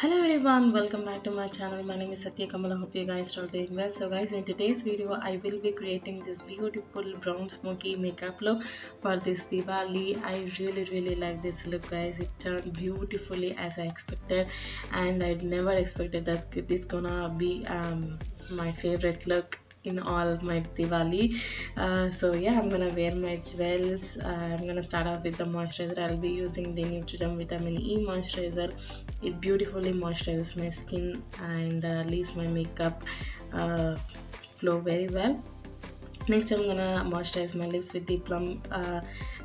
Hello everyone, welcome back to my channel. My name is Satya Kamal. I hope you guys are doing well. So guys, in today's video I will be creating this beautiful brown smoky makeup look for this Diwali. I really like this look, guys. It turned beautifully as I expected, and I never expected that this gonna be my favorite look in all of my Diwali. So yeah, I'm gonna wear my jewels. I'm gonna start off with the moisturizer. I'll be using the Neutrogena Vitamin E moisturizer. It beautifully moisturizes my skin and leaves my makeup flow very well. Next, I'm gonna moisturize my lips with the Plum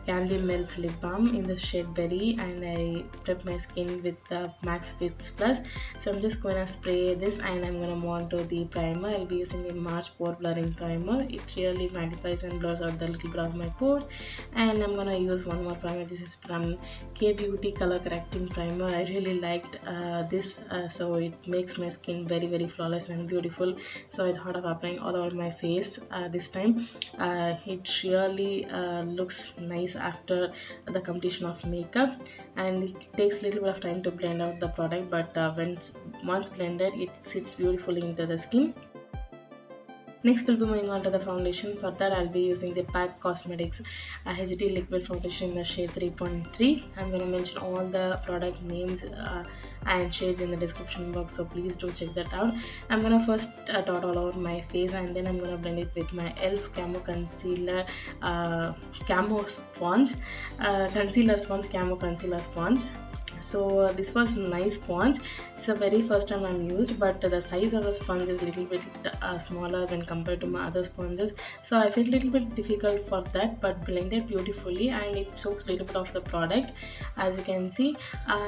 Candy Melts Lip Balm in the shade Berry, and I prep my skin with the Max Fix Plus. So I'm just gonna spray this, and I'm gonna move on to the primer. I'll be using the March Pore Blurring Primer. It really magnifies and blurs out the little bit of my pores. And I'm gonna use one more primer. This is from K Beauty Color Correcting Primer. I really liked this, so it makes my skin very flawless and beautiful. So I thought of applying all over my face this time. It really looks nice after the completion of makeup, and it takes a little bit of time to blend out the product, but once blended, it sits beautifully into the skin. Next, we'll be moving on to the foundation. For that, I'll be using the PAC Cosmetics HD Liquid Foundation in the shade 3.3. I'm going to mention all the product names and shades in the description box, so please do check that out. I'm going to first dot all over my face, and then I'm going to blend it with my e.l.f. Camo Concealer Camo Sponge. Concealer Sponge, Camo Concealer Sponge. So this was nice sponge. It's the very first time I'm used, but the size of the sponge is a little bit smaller when compared to my other sponges, so I felt a little bit difficult for that, but blended beautifully and it soaks a little bit of the product, as you can see.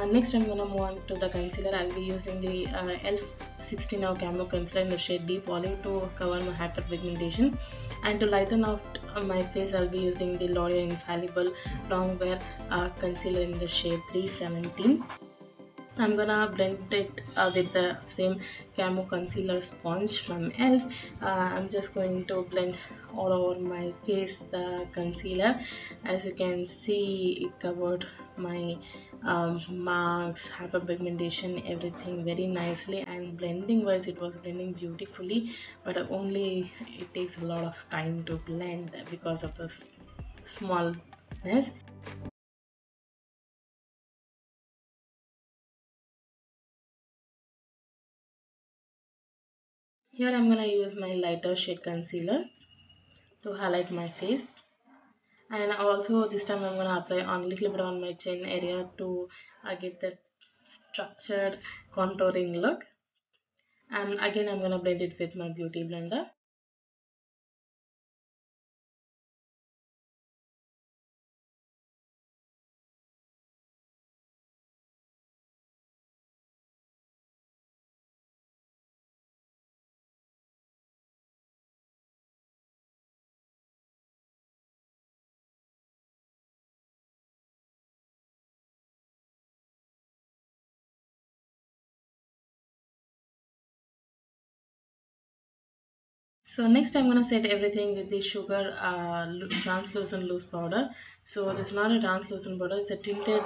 Next, I'm gonna move on to the concealer. I'll be using the e.l.f. 16 Hour Camo Concealer in the shade Deep Olive to cover my hyperpigmentation, and to lighten out my face, I'll be using the L'Oreal Infallible Long Wear Concealer in the shade 317. I'm gonna blend it with the same Camo Concealer Sponge from e.l.f. I'm just going to blend all over my face the concealer. As you can see, it covered my marks, hyperpigmentation, everything very nicely, and blending wise it was blending beautifully, but only it takes a lot of time to blend because of the smallness. Here I'm gonna use my lighter shade concealer to highlight my face, and also this time I'm gonna apply on a little bit on my chin area to get that structured contouring look, and again I'm gonna blend it with my beauty blender. So next I'm gonna set everything with the sugar translucent loose powder. So this is not a translucent powder, it's a tinted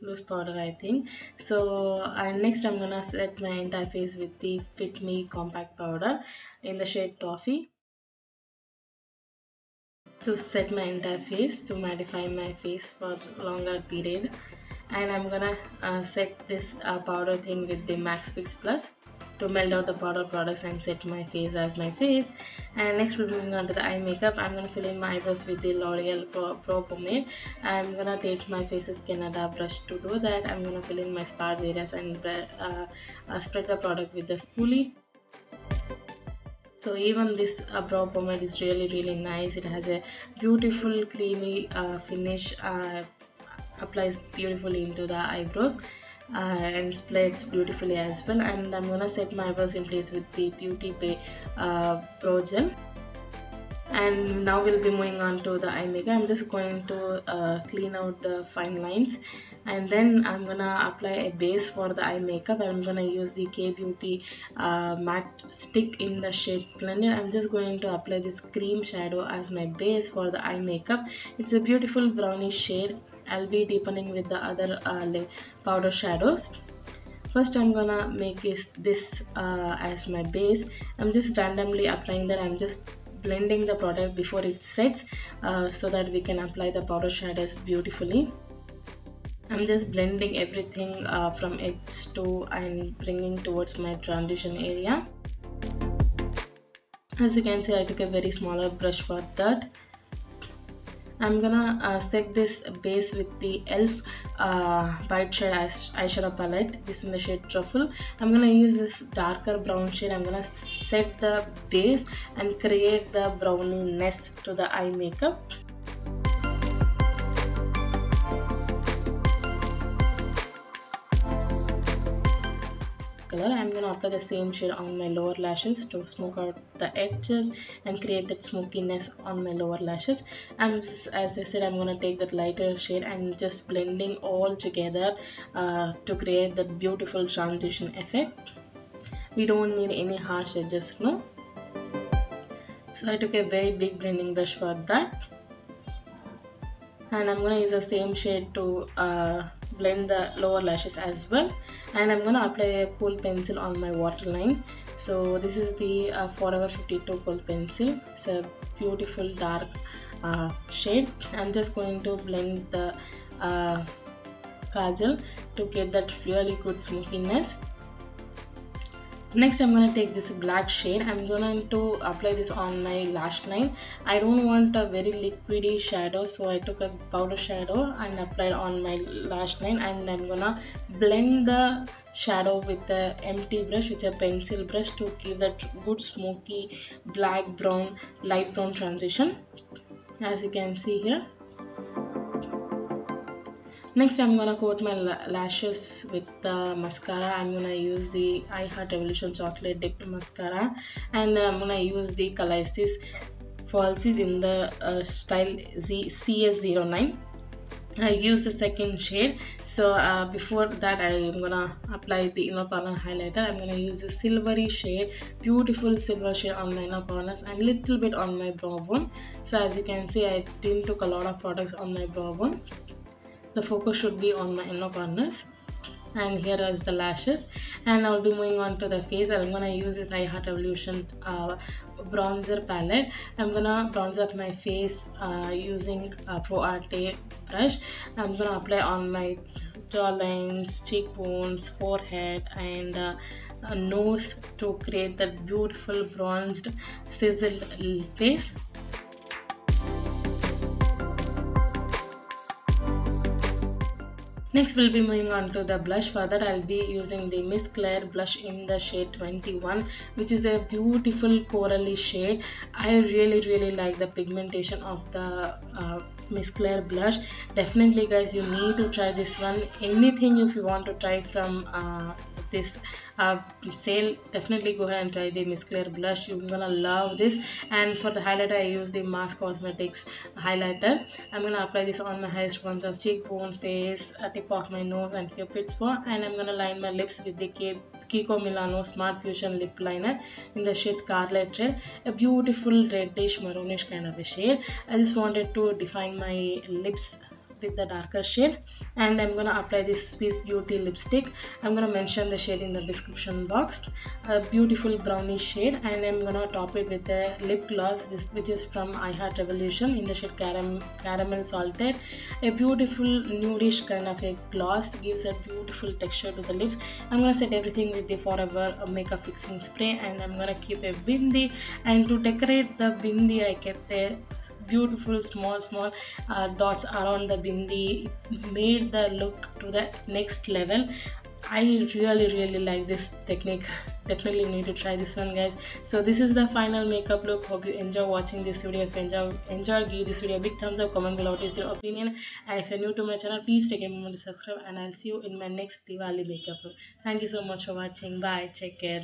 loose powder, I think. So and next I'm gonna set my entire face with the Fit Me compact powder in the shade Toffee to set my entire face, to mattify my face for longer period. And I'm gonna set this powder thing with the Max Fix Plus to melt out the powder products and set my face as my face. And next we're moving on to the eye makeup. I'm gonna fill in my eyebrows with the L'Oreal Pro Pomade. I'm gonna take my Faces Canada brush to do that. I'm gonna fill in my sparse areas and spread the product with the spoolie. So even this brow pomade is really nice. It has a beautiful creamy finish, applies beautifully into the eyebrows and splits beautifully as well. And I'm gonna set my eyebrows in place with the Beauty Bay Pro Gel. And now we'll be moving on to the eye makeup. I'm just going to clean out the fine lines, and then I'm gonna apply a base for the eye makeup. I'm gonna use the K Beauty matte stick in the shade Splendid. I'm just going to apply this cream shadow as my base for the eye makeup. It's a beautiful brownish shade. I'll be deepening with the other powder shadows. First I'm gonna make this as my base. I'm just randomly applying that. I'm just blending the product before it sets, so that we can apply the powder shadows beautifully. I'm just blending everything from edge to and bringing towards my transition area. As you can see, I took a very smaller brush for that. I'm gonna set this base with the e.l.f. Bright Shade eyeshadow palette. This in the shade Truffle. I'm gonna use this darker brown shade. I'm gonna set the base and create the browniness to the eye makeup. Color. I'm going to apply the same shade on my lower lashes to smoke out the edges and create that smokiness on my lower lashes. As I said, I'm going to take that lighter shade and just blending all together to create that beautiful transition effect. We don't need any harsh edges, no. So I took a very big blending brush for that, and I'm going to use the same shade to blend the lower lashes as well. And I'm going to apply a kohl pencil on my waterline. So this is the Forever 52 kohl pencil. It's a beautiful dark shade. I'm just going to blend the kajal to get that really good smokiness. Next I'm going to take this black shade. I'm going to apply this on my lash line. I don't want a very liquidy shadow, so I took a powder shadow and applied on my lash line, and I'm going to blend the shadow with the empty brush, with a pencil brush, to give that good smoky black brown light brown transition, as you can see here. Next I'm gonna coat my lashes with the mascara. I'm gonna use the I Heart Revolution Chocolate Dipped Mascara, and I'm gonna use the Colorsis Falsies in the style CS09. I use the second shade. So before that I'm gonna apply the inner corner highlighter. I'm gonna use the silvery shade, beautiful silver shade on my inner corners and little bit on my brow bone. So as you can see, I didn't took a lot of products on my brow bone. The focus should be on my inner corners, and here is the lashes. And I'll be moving on to the face. I'm gonna use this I Heart Revolution bronzer palette. I'm gonna bronze up my face using Pro Arte brush. I'm gonna apply on my jawlines, cheekbones, forehead, and nose to create that beautiful bronzed, sizzled face. Next we'll be moving on to the blush. For that I'll be using the Miss Claire blush in the shade 21, which is a beautiful corally shade. I really like the pigmentation of the Miss Claire blush. Definitely guys, you need to try this one. Anything if you want to try from this sale, definitely go ahead and try the Miss Claire blush. You're gonna love this. And for the highlighter, I use the Mass Cosmetics highlighter. I'm gonna apply this on my highest points of cheekbone, face, tip of my nose, and cupid's bow. And I'm gonna line my lips with the Kiko Milano Smart Fusion lip liner in the shade Scarlet Red, a beautiful reddish maroonish kind of a shade. I just wanted to define my lips with the darker shade, and I'm gonna apply this Swiss Beauty lipstick. I'm gonna mention the shade in the description box. A beautiful brownish shade, and I'm gonna top it with a lip gloss, which is from I Heart Revolution in the shade Caramel Salted. A beautiful nudish kind of a gloss, gives a beautiful texture to the lips. I'm gonna set everything with the Forever makeup fixing spray, and I'm gonna keep a bindi, and to decorate the bindi I kept a beautiful small dots around the bindi. It made the look to the next level. I really like this technique. Definitely need to try this one guys. So this is the final makeup look. Hope you enjoy watching this video. If you enjoy, give this video a big thumbs up, comment below what is your opinion, and if you're new to my channel, please take a moment to subscribe, and I'll see you in my next Diwali makeup look. Thank you so much for watching. Bye, take care.